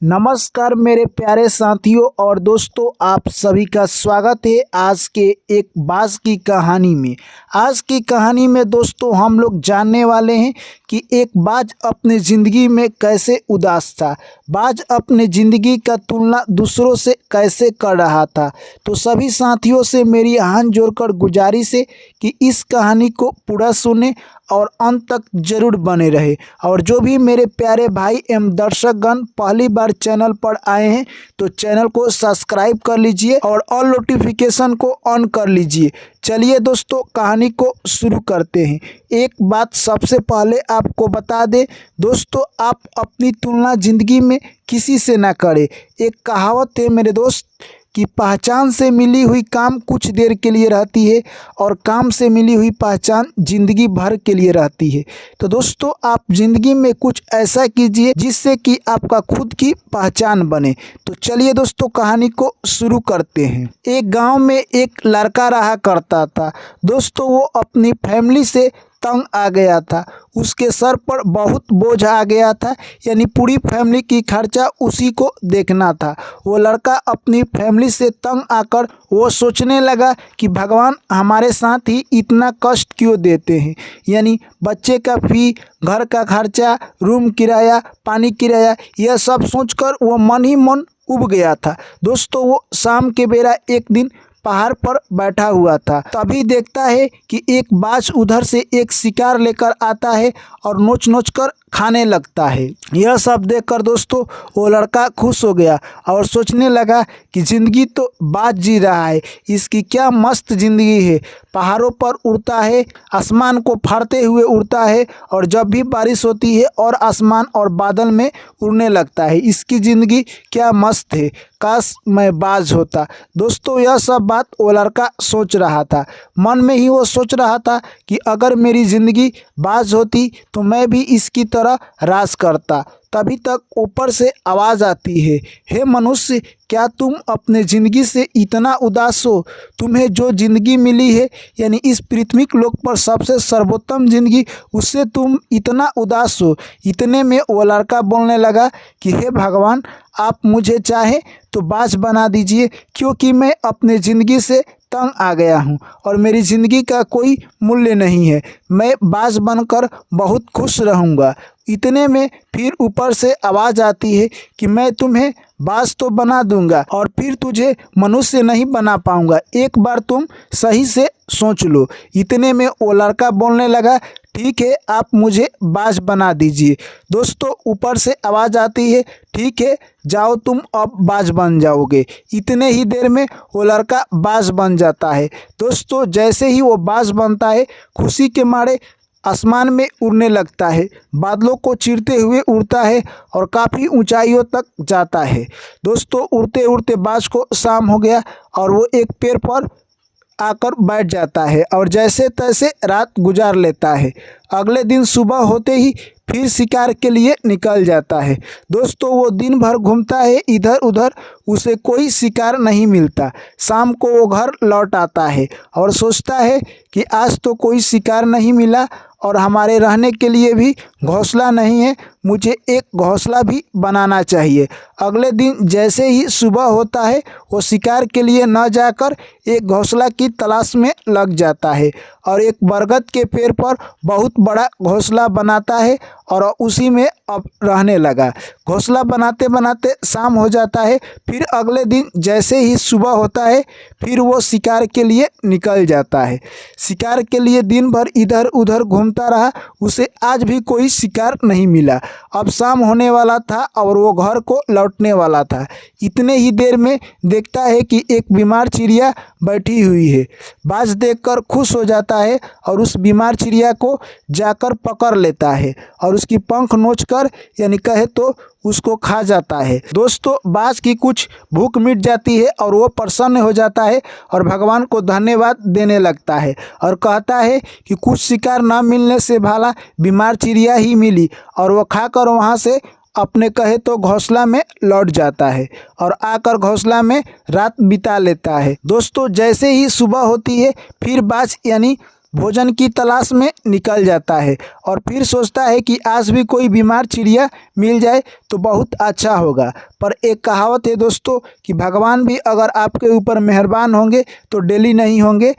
नमस्कार मेरे प्यारे साथियों और दोस्तों, आप सभी का स्वागत है आज के एक बाज की कहानी में। आज की कहानी में दोस्तों हम लोग जानने वाले हैं कि एक बाज अपने ज़िंदगी में कैसे उदास था। बाज अपने ज़िंदगी का तुलना दूसरों से कैसे कर रहा था। तो सभी साथियों से मेरी हाथ जोड़कर गुजारिश है कि इस कहानी को पूरा सुने और अंत तक जरूर बने रहे। और जो भी मेरे प्यारे भाई एवं दर्शकगण पहली बार चैनल पर आए हैं तो चैनल को सब्सक्राइब कर लीजिए और ऑल नोटिफिकेशन को ऑन कर लीजिए। चलिए दोस्तों कहानी को शुरू करते हैं। एक बात सबसे पहले आपको बता दें दोस्तों, आप अपनी तुलना ज़िंदगी में किसी से ना करें। एक कहावत है मेरे दोस्त कि पहचान से मिली हुई काम कुछ देर के लिए रहती है और काम से मिली हुई पहचान ज़िंदगी भर के लिए रहती है। तो दोस्तों आप ज़िंदगी में कुछ ऐसा कीजिए जिससे कि आपका खुद की पहचान बने। तो चलिए दोस्तों कहानी को शुरू करते हैं। एक गांव में एक लड़का रहा करता था दोस्तों। वो अपनी फैमिली से तंग आ गया था। उसके सर पर बहुत बोझ आ गया था, यानी पूरी फैमिली की खर्चा उसी को देखना था। वो लड़का अपनी फैमिली से तंग आकर वो सोचने लगा कि भगवान हमारे साथ ही इतना कष्ट क्यों देते हैं, यानी बच्चे का फी, घर का खर्चा, रूम किराया, पानी किराया, यह सब सोचकर वो मन ही मन उब गया था। दोस्तों वो शाम के बेरा एक दिन पहाड़ पर बैठा हुआ था। तभी देखता है कि एक बाज उधर से एक शिकार लेकर आता है और नोच नोच कर खाने लगता है। यह सब देखकर दोस्तों वो लड़का खुश हो गया और सोचने लगा कि ज़िंदगी तो बाज जी रहा है, इसकी क्या मस्त ज़िंदगी है। पहाड़ों पर उड़ता है, आसमान को फाड़ते हुए उड़ता है और जब भी बारिश होती है और आसमान और बादल में उड़ने लगता है। इसकी ज़िंदगी क्या मस्त है, काश मैं बाज होता। दोस्तों यह सब बात वो लड़का सोच रहा था। मन में ही वो सोच रहा था कि अगर मेरी ज़िंदगी बाज होती तो मैं भी इसकी तरह राज करता। तभी तक ऊपर से आवाज़ आती है, हे मनुष्य, क्या तुम अपने ज़िंदगी से इतना उदास हो? तुम्हें जो ज़िंदगी मिली है, यानी इस पृथ्वी लोक पर सबसे सर्वोत्तम ज़िंदगी, उससे तुम इतना उदास हो। इतने में वो लड़का बोलने लगा कि हे भगवान, आप मुझे चाहे तो बाज बना दीजिए, क्योंकि मैं अपने ज़िंदगी से तंग आ गया हूँ और मेरी ज़िंदगी का कोई मूल्य नहीं है। मैं बाज बनकर बहुत खुश रहूँगा। इतने में फिर ऊपर से आवाज़ आती है कि मैं तुम्हें बाज तो बना दूंगा और फिर तुझे मनुष्य नहीं बना पाऊंगा, एक बार तुम सही से सोच लो। इतने में वो लड़का बोलने लगा, ठीक है, आप मुझे बाज बना दीजिए। दोस्तों ऊपर से आवाज़ आती है, ठीक है, जाओ तुम अब बाज बन जाओगे। इतने ही देर में वो लड़का बाज बन जाता है। दोस्तों जैसे ही वो बाज बनता है, खुशी के मारे आसमान में उड़ने लगता है, बादलों को चीरते हुए उड़ता है और काफ़ी ऊंचाइयों तक जाता है। दोस्तों उड़ते उड़ते बाज को शाम हो गया और वो एक पेड़ पर आकर बैठ जाता है और जैसे तैसे रात गुजार लेता है। अगले दिन सुबह होते ही फिर शिकार के लिए निकल जाता है। दोस्तों वो दिन भर घूमता है इधर उधर, उसे कोई शिकार नहीं मिलता। शाम को वो घर लौट आता है और सोचता है कि आज तो कोई शिकार नहीं मिला और हमारे रहने के लिए भी घोंसला नहीं है, मुझे एक घोंसला भी बनाना चाहिए। अगले दिन जैसे ही सुबह होता है वो शिकार के लिए न जाकर एक घोंसला की तलाश में लग जाता है और एक बरगद के पेड़ पर बहुत बड़ा घोंसला बनाता है और उसी में अब रहने लगा। घोंसला बनाते बनाते शाम हो जाता है। फिर अगले दिन जैसे ही सुबह होता है फिर वो शिकार के लिए निकल जाता है। शिकार के लिए दिन भर इधर उधर घूमता रहा, उसे आज भी कोई शिकार नहीं मिला। अब शाम होने वाला था और वो घर को लौटने वाला था। इतने ही देर में देखता है कि एक बीमार चिड़िया बैठी हुई है। बाज देखकर खुश हो जाता है और उस बीमार चिड़िया को जाकर पकड़ लेता है और उसकी पंख नोचकर, यानी कहे तो उसको खा जाता है। दोस्तों बाज की कुछ भूख मिट जाती है और वो प्रसन्न हो जाता है और भगवान को धन्यवाद देने लगता है और कहता है कि कुछ शिकार ना मिलने से भला बीमार चिड़िया ही मिली, और वो खाकर वहाँ से अपने कहे तो घोंसला में लौट जाता है और आकर घोंसला में रात बिता लेता है। दोस्तों जैसे ही सुबह होती है फिर बाज यानी भोजन की तलाश में निकल जाता है और फिर सोचता है कि आज भी कोई बीमार चिड़िया मिल जाए तो बहुत अच्छा होगा। पर एक कहावत है दोस्तों कि भगवान भी अगर आपके ऊपर मेहरबान होंगे तो डेली नहीं होंगे।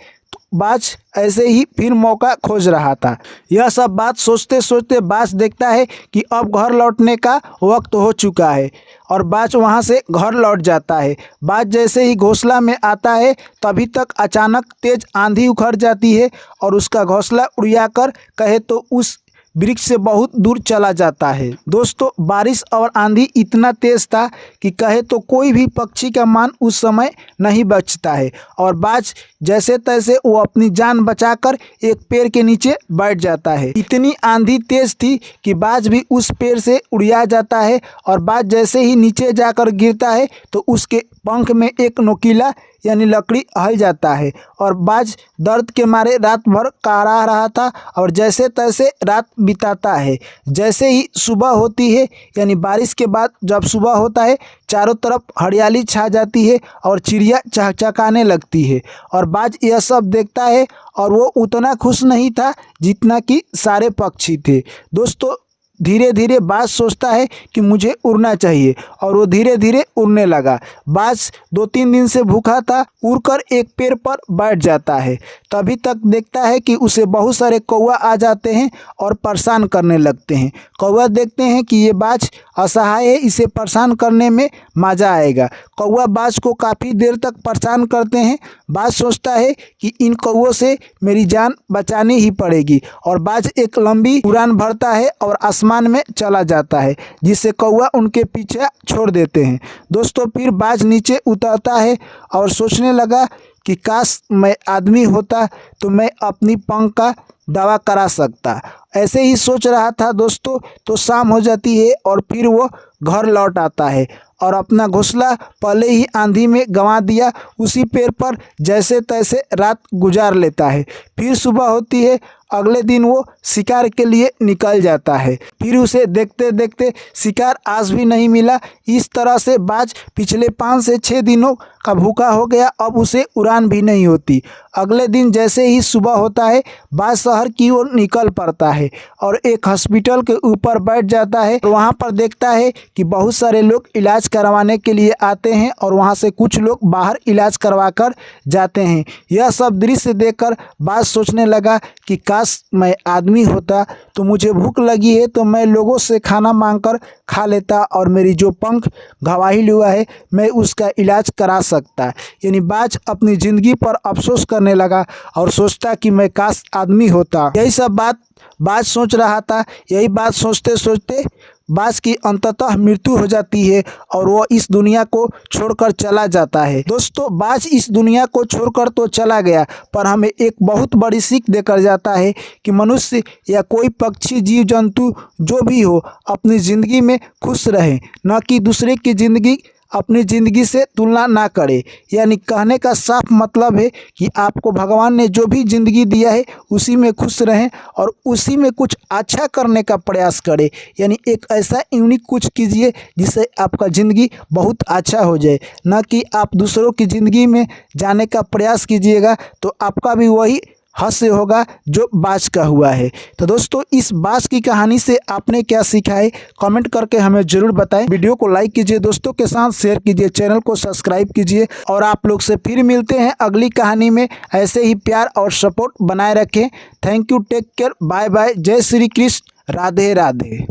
बाज ऐसे ही फिर मौका खोज रहा था। यह सब बात सोचते सोचते बाज देखता है कि अब घर लौटने का वक्त हो चुका है और बाज वहां से घर लौट जाता है। बाज जैसे ही घोंसला में आता है तभी तक अचानक तेज आंधी उखड़ जाती है और उसका घोंसला उड़ियाकर कहे तो उस वृक्ष से बहुत दूर चला जाता है। दोस्तों, बारिश और आंधी इतना तेज था कि कहे तो कोई भी पक्षी का मान उस समय नहीं बचता है और बाज जैसे तैसे वो अपनी जान बचाकर एक पेड़ के नीचे बैठ जाता है। इतनी आंधी तेज थी कि बाज भी उस पेड़ से उड़िया जाता है और बाज जैसे ही नीचे जाकर गिरता है तो उसके पंख में एक नोकीला यानी लकड़ी हल जाता है और बाज दर्द के मारे रात भर कराह रहा था और जैसे तैसे रात बिताता है। जैसे ही सुबह होती है यानी बारिश के बाद जब सुबह होता है चारों तरफ हरियाली छा जाती है और चिड़िया चहचहाने लगती है और बाज यह सब देखता है और वो उतना खुश नहीं था जितना कि सारे पक्षी थे। दोस्तों, धीरे धीरे बाज सोचता है कि मुझे उड़ना चाहिए और वो धीरे धीरे उड़ने लगा। बाज 2-3 दिन से भूखा था, उड़कर एक पेड़ पर बैठ जाता है। तभी तक देखता है कि उसे बहुत सारे कौवा आ जाते हैं और परेशान करने लगते हैं। कौवा देखते हैं कि ये बाज असहाय है, इसे परेशान करने में मज़ा आएगा। कौवा बाज को काफ़ी देर तक परेशान करते हैं। बाज सोचता है कि इन कौवों से मेरी जान बचानी ही पड़ेगी और बाज एक लंबी उड़ान भरता है और आसमान में चला जाता है, जिससे कौवा उनके पीछे छोड़ देते हैं। दोस्तों, फिर बाज नीचे उतरता है और सोचने लगा कि काश मैं आदमी होता तो मैं अपनी पंख का दावा करा सकता। ऐसे ही सोच रहा था दोस्तों तो शाम हो जाती है और फिर वो घर लौट आता है और अपना घोंसला पहले ही आंधी में गंवा दिया उसी पेड़ पर जैसे तैसे रात गुजार लेता है। फिर सुबह होती है। अगले दिन वो शिकार के लिए निकल जाता है। फिर उसे देखते देखते शिकार आज भी नहीं मिला। इस तरह से बाज पिछले 5 से 6 दिनों का भूखा हो गया। अब उसे उड़ान भी नहीं होती। अगले दिन जैसे ही सुबह होता है बाज शहर की ओर निकल पड़ता है और एक हॉस्पिटल के ऊपर बैठ जाता है। वहाँ पर देखता है कि बहुत सारे लोग इलाज करवाने के लिए आते हैं और वहाँ से कुछ लोग बाहर इलाज करवा कर जाते हैं। यह सब दृश्य देखकर बाज सोचने लगा कि काश मैं आदमी होता तो मुझे भूख लगी है तो मैं लोगों से खाना मांगकर खा लेता और मेरी जो पंख घायल हुआ है मैं उसका इलाज करा सकता। यानी बाज अपनी ज़िंदगी पर अफसोस करने लगा और सोचता कि मैं काश आदमी होता। यही सब बात बाज सोच रहा था। यही बात सोचते सोचते बाज की अंततः मृत्यु हो जाती है और वो इस दुनिया को छोड़कर चला जाता है। दोस्तों, बाज इस दुनिया को छोड़कर तो चला गया पर हमें एक बहुत बड़ी सीख देकर जाता है कि मनुष्य या कोई पक्षी जीव जंतु जो भी हो अपनी ज़िंदगी में खुश रहे, न कि दूसरे की ज़िंदगी अपनी ज़िंदगी से तुलना ना करे। यानी कहने का साफ मतलब है कि आपको भगवान ने जो भी ज़िंदगी दिया है उसी में खुश रहें और उसी में कुछ अच्छा करने का प्रयास करें। यानी एक ऐसा यूनिक कुछ कीजिए जिससे आपका ज़िंदगी बहुत अच्छा हो जाए, न कि आप दूसरों की ज़िंदगी में जाने का प्रयास कीजिएगा तो आपका भी वही हास्य होगा जो बाज का हुआ है। तो दोस्तों, इस बाज की कहानी से आपने क्या सीखा है कमेंट करके हमें ज़रूर बताएं। वीडियो को लाइक कीजिए, दोस्तों के साथ शेयर कीजिए, चैनल को सब्सक्राइब कीजिए और आप लोग से फिर मिलते हैं अगली कहानी में। ऐसे ही प्यार और सपोर्ट बनाए रखें। Thank you, take care, bye bye, जय श्री कृष्ण, राधे राधे।